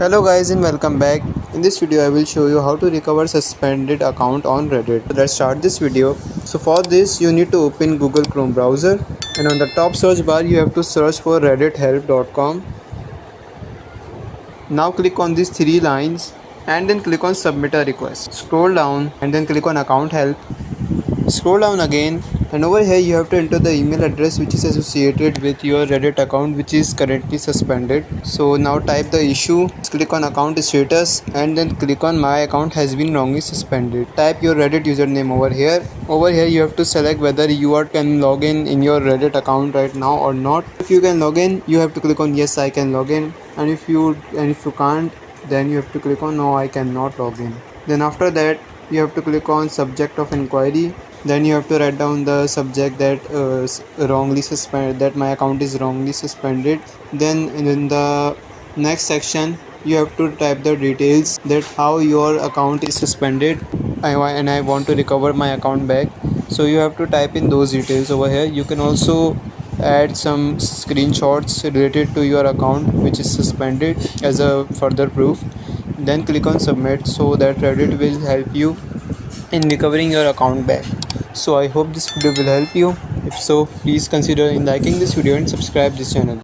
Hello guys and welcome back. In this video I will show you how to recover suspended account on Reddit. So let's start this video. So for this you need to open Google Chrome browser and on the top search bar you have to search for reddithelp.com. Now click on these three lines and then click on submit a request. Scroll down and then click on account help. Scroll down again and over here you have to enter the email address which is associated with your Reddit account which is currently suspended. So now type the issue, click on account status and then click on my account has been wrongly suspended. Type your Reddit username over here. Over here you have to select whether you can log in your Reddit account right now or not. If you can log in, you have to click on yes I can log in, and if you can't, then you have to click on no I cannot log in. Then after that you have to click on subject of inquiry. Then you have to write down the subject that wrongly suspended, that my account is wrongly suspended. Then in the next section you have to type the details that how your account is suspended and I want to recover my account back. So you have to type in those details over here. You can also add some screenshots related to your account which is suspended as a further proof. Then click on submit so that Reddit will help you in recovering your account back. So I hope this video will help you. If so, please consider in liking this video and subscribe this channel.